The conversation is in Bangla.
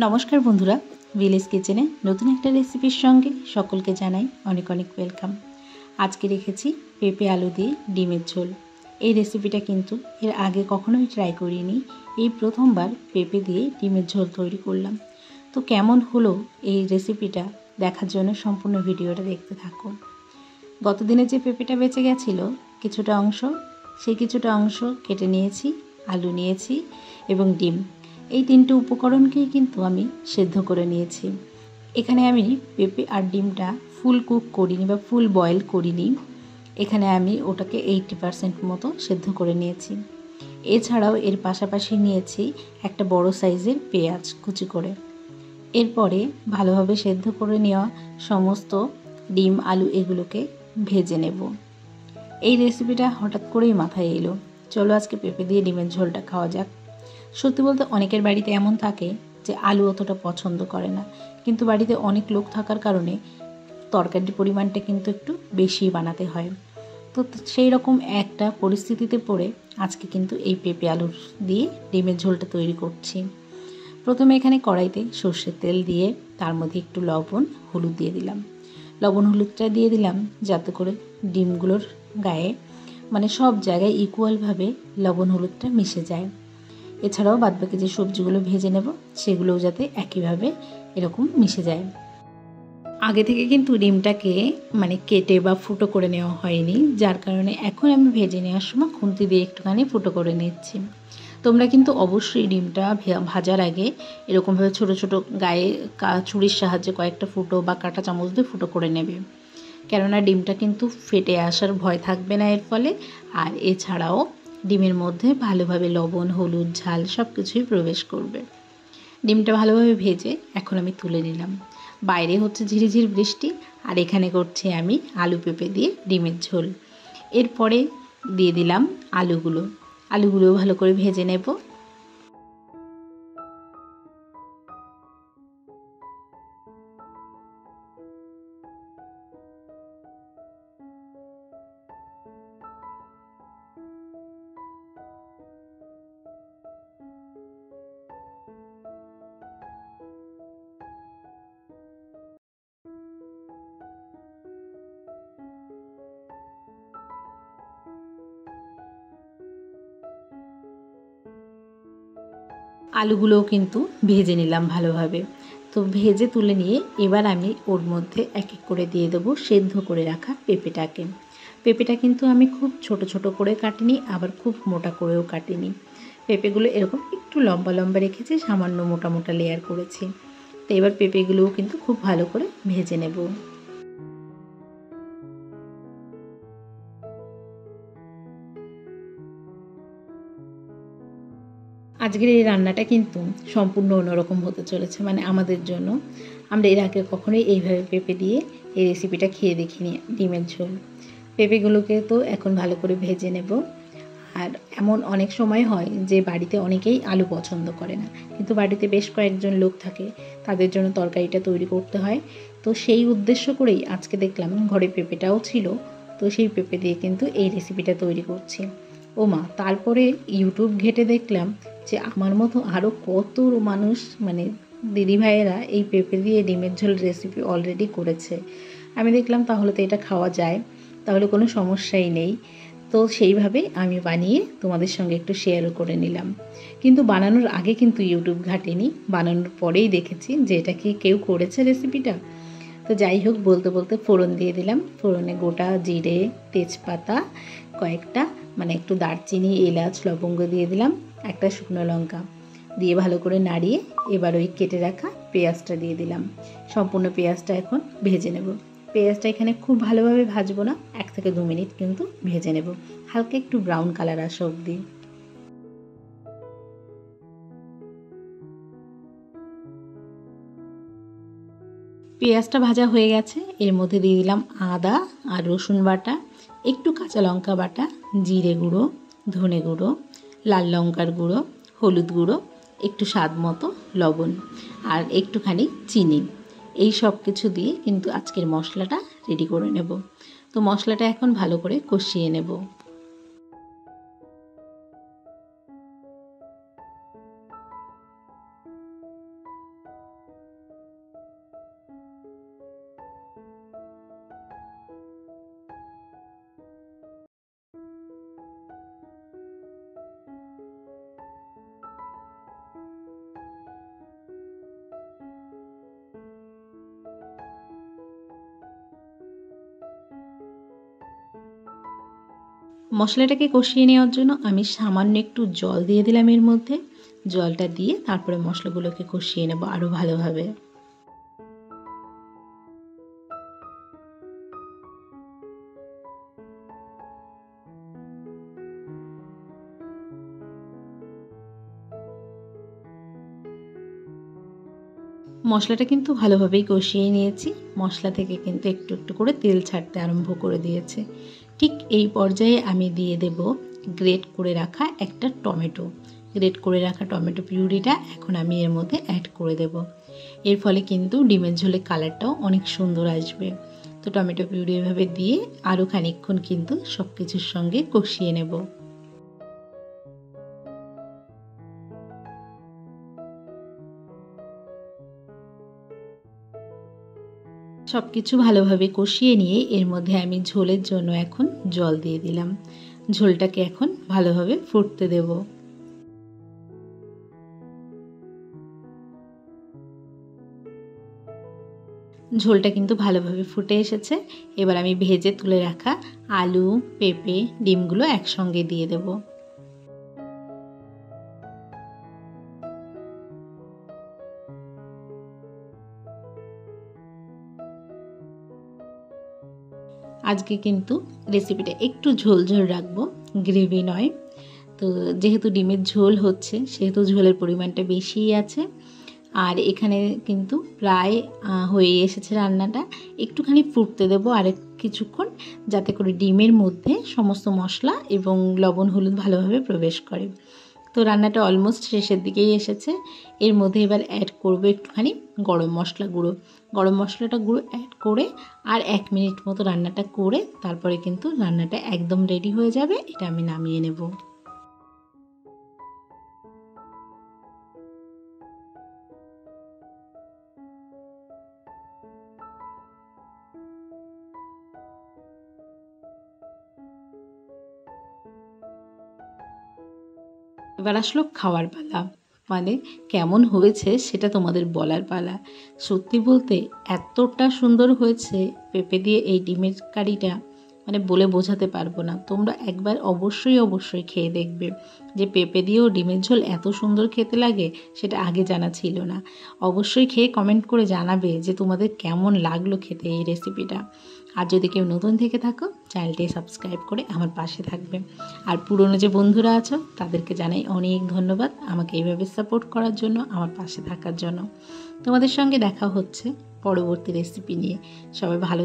নমস্কার বন্ধুরা, ভিলেজ কিচেনে নতুন একটা রেসিপির সঙ্গে সকলকে জানাই অনেক অনেক ওয়েলকাম। আজকে রেখেছি পেঁপে আলু দিয়ে ডিমের ঝোল। এই রেসিপিটা কিন্তু এর আগে কখনোই ট্রাই করিনি, এই প্রথমবার পেঁপে দিয়ে ডিমের ঝোল তৈরি করলাম। তো কেমন হলো এই রেসিপিটা দেখার জন্য সম্পূর্ণ ভিডিওটা দেখতে থাকুন। গতদিনে যে পেঁপেটা বেঁচে গেছিলো কিছুটা অংশ, সেই কিছুটা অংশ কেটে নিয়েছি, আলু নিয়েছি এবং ডিম। এই তিনটে উপকরণকেই কিন্তু আমি সেদ্ধ করে নিয়েছি। এখানে আমি পেঁপে আর ডিমটা ফুল কুক করিনি বা ফুল বয়েল করিনি, এখানে আমি ওটাকে 80% মতো সেদ্ধ করে নিয়েছি। এছাড়াও এর পাশাপাশি নিয়েছি একটা বড় সাইজের পেঁয়াজ কুচি করে। এরপরে ভালোভাবে সেদ্ধ করে নেওয়া সমস্ত ডিম আলু এগুলোকে ভেজে নেব। এই রেসিপিটা হঠাৎ করেই মাথায় এলো, চলো আজকে পেঁপে দিয়ে ডিমের ঝোলটা খাওয়া যাক। সত্যি বলতে অনেকের বাড়িতে এমন থাকে যে আলু অতটা পছন্দ করে না, কিন্তু বাড়িতে অনেক লোক থাকার কারণে তরকারির পরিমাণটা কিন্তু একটু বেশি বানাতে হয়। তো সেই রকম একটা পরিস্থিতিতে পড়ে আজকে কিন্তু এই পেঁপে আলু দিয়ে ডিমের ঝোলটা তৈরি করছি। প্রথমে এখানে কড়াইতে সর্ষের তেল দিয়ে তার মধ্যে একটু লবণ হলুদ দিয়ে দিলাম। লবণ হলুদটা দিয়ে দিলাম যাতে করে ডিমগুলোর গায়ে মানে সব জায়গায় ইকুয়ালভাবে লবণ হলুদটা মিশে যায়। এছাড়াও বাদবাকি যে সবজিগুলো ভেজে নেব সেগুলোও যাতে একইভাবে এরকম মিশে যায়। আগে থেকে কিন্তু ডিমটাকে কেটে বা ফুটো করে নেওয়া হয়নি, যার কারণে এখন আমি ভেজে নেওয়ার সময় খুন্তি দিয়ে একটুখানি ফুটো করে নিচ্ছি। তোমরা কিন্তু অবশ্যই ডিমটা ভাজার আগে এরকমভাবে ছোট ছোট গায়ে ছুরির সাহায্যে কয়েকটা ফুটো বা কাঁটা চামচ দিয়ে ফুটো করে নেবে, কেননা ডিমটা কিন্তু ফেটে আসার ভয় থাকবে না এর ফলে। আর এছাড়াও ডিমের মধ্যে ভালোভাবে লবণ হলুদ ঝাল সব কিছুই প্রবেশ করবে। ডিমটা ভালোভাবে ভেজে এখন আমি তুলে নিলাম। বাইরে হচ্ছে ঝিরিঝিরি বৃষ্টি, আর এখানে করছি আমি আলু পেঁপে দিয়ে ডিমের ঝোল। এরপরে দিয়ে দিলাম আলুগুলো ভালো করে ভেজে নেব। আলুগুলোও কিন্তু ভেজে নিলাম ভালোভাবে। তো ভেজে তুলে নিয়ে এবার আমি ওর মধ্যে এক এক করে দিয়ে দেবো সেদ্ধ করে রাখা পেঁপেটাকে। পেঁপেটা কিন্তু আমি খুব ছোট ছোট করে কাটিনি, আবার খুব মোটা করেও কাটিনি। পেঁপেগুলো এরকম একটু লম্বা লম্বা রেখেছি, সামান্য মোটা মোটা লেয়ার করেছি। তো এবার পেঁপেগুলোও কিন্তু খুব ভালো করে ভেজে নেব। আজকের এই রান্নাটা কিন্তু সম্পূর্ণ অন্যরকম হতে চলেছে, আমাদের জন্য। আমরা এর আগে কখনোই এইভাবে পেঁপে দিয়ে এই রেসিপিটা খেয়ে দেখিনি, ডিমের ঝোল। পেঁপেগুলোকে তো এখন ভালো করে ভেজে নেব। আর এমন অনেক সময় হয় যে বাড়িতে অনেকেই আলু পছন্দ করে না, কিন্তু বাড়িতে বেশ কয়েকজন লোক থাকে, তাদের জন্য তরকারিটা তৈরি করতে হয়। তো সেই উদ্দেশ্য করেই আজকে দেখলাম ঘরে পেঁপেটাও ছিল, তো সেই পেঁপে দিয়ে কিন্তু এই রেসিপিটা তৈরি করছি। ও মা, তারপরে ইউটিউব ঘেঁটে দেখলাম যে আমার মতো আরও কত মানুষ দিদিভাইয়েরা এই পেঁপে দিয়ে ডিমের ঝোল রেসিপি অলরেডি করেছে। আমি দেখলাম তাহলে তো এটা খাওয়া যায়, তাহলে কোনো সমস্যাই নেই। তো সেইভাবেই আমি বানিয়ে তোমাদের সঙ্গে একটু শেয়ারও করে নিলাম। কিন্তু বানানোর আগে কিন্তু ইউটিউব ঘাঁটিনি, বানানোর পরেই দেখেছি যে এটা কি কেউ করেছে রেসিপিটা। তো যাই হোক, বলতে বলতে ফোড়ন দিয়ে দিলাম। ফোড়নে গোটা জিরে তেজপাতা কয়েকটা একটু দারচিনি এলাচ লবঙ্গ দিয়ে দিলাম, একটা শুকনো লঙ্কা দিয়ে ভালো করে নাড়িয়ে এবার ওই কেটে রাখা পেঁয়াজটা দিয়ে দিলাম। সম্পূর্ণ পেঁয়াজটা এখন ভেজে নেব। পেঁয়াজটা এখানে খুব ভালোভাবে ভাজবো না, 1 থেকে 2 মিনিট কিন্তু ভেজে নেব, হালকা একটু ব্রাউন কালার আসা অবধি। পেঁয়াজটা ভাজা হয়ে গেছে, এর মধ্যে দিয়ে দিলাম আদা আর রসুন বাটা, একটু কাঁচা লঙ্কা বাটা, জিরে গুঁড়ো, ধনে গুঁড়ো, লাল লঙ্কার গুঁড়ো, হলুদ গুঁড়ো, একটু স্বাদ মতো লবণ আর একটুখানি চিনি। এই সব কিছু দিয়ে কিন্তু আজকের মশলাটা রেডি করে নেব। তো মশলাটা এখন ভালো করে কষিয়ে নেব। মশলাটাকে কষিয়ে নেওয়ার জন্য আমি সামান্য একটু জল দিয়ে দিলাম এর মধ্যে। জলটা দিয়ে তারপরে মশলাগুলোকে কষিয়ে নেব আরও ভালোভাবে। মশলাটা কিন্তু ভালোভাবেই কষিয়ে নিয়েছি। মশলা থেকে কিন্তু একটু একটু করে তেল ছাড়তে আরম্ভ করে দিয়েছে। ঠিক এই পর্যায়ে আমি দিয়ে দেব গ্রেট করে রাখা একটা টমেটো। গ্রেট করে রাখা টমেটো পিউরিটা এখন আমি এর মধ্যে অ্যাড করে দেব। এর ফলে কিন্তু ডিমের ঝোলের কালারটাও অনেক সুন্দর আসবে। তো টমেটো পিউরি এভাবে দিয়ে আরও খানিকক্ষণ কিন্তু সব কিছুর সঙ্গে কষিয়ে নেব। সব কিছু ভালোভাবে কষিয়ে নিয়ে এর মধ্যে আমি ঝোলের জন্য এখন জল দিয়ে দিলাম। ঝোলটাকে এখন ভালোভাবে ফুটতে দেব। ঝোলটা কিন্তু ভালোভাবে ফুটে এসেছে। এবার আমি ভেজে তুলে রাখা আলু, পেঁপে, ডিমগুলো একসঙ্গে দিয়ে দেব। আজকে কিন্তু রেসিপিটা একটু ঝোল ঝোল রাখবো, গ্রেভি নয়। তো যেহেতু ডিমের ঝোল হচ্ছে সেহেতু ঝোলের পরিমাণটা বেশিই আছে। আর এখানে কিন্তু প্রায় হয়ে এসেছে রান্নাটা। একটুখানি ফুটতে দেবো আরেক কিছুক্ষণ, যাতে করে ডিমের মধ্যে সমস্ত মশলা এবং লবণ হলুদ ভালোভাবে প্রবেশ করে। তো রান্নাটা অলমোস্ট শেষের দিকেই এসেছে। এর মধ্যে এবার অ্যাড করব একটুখানি গরম মশলা গুঁড়ো। গরম মশলাটা গুঁড়ো অ্যাড করে আর 1 মিনিট মতো রান্নাটা করে তারপরে কিন্তু রান্নাটা একদম রেডি হয়ে যাবে। এটা আমি নামিয়ে নেব। এবার আসলো খাওয়ার পালা, মানে কেমন হয়েছে সেটা তোমাদের বলার পালা। সত্যি বলতে এতটা সুন্দর হয়েছে পেঁপে দিয়ে এই ডিমের কারিটা, মানে বলে বোঝাতে পারবো না। তোমরা একবার অবশ্যই খেয়ে দেখবে যে পেঁপে দিয়েও ডিমের ঝোল এত সুন্দর খেতে লাগে, সেটা আগে জানা ছিল না। অবশ্যই খেয়ে কমেন্ট করে জানাবে যে তোমাদের কেমন লাগলো খেতে এই রেসিপিটা। আর যদি কেউ নতুন থেকে থাকো চ্যানেলটি সাবস্ক্রাইব করে আমার পাশে থাকবে। আর পুরনো যে বন্ধুরা আছো তাদেরকে জানাই অনেক ধন্যবাদ আমাকে এইভাবে সাপোর্ট করার জন্য, আমার পাশে থাকার জন্য। তোমাদের সঙ্গে দেখা হচ্ছে পরবর্তী রেসিপি নিয়ে। সবাই ভালো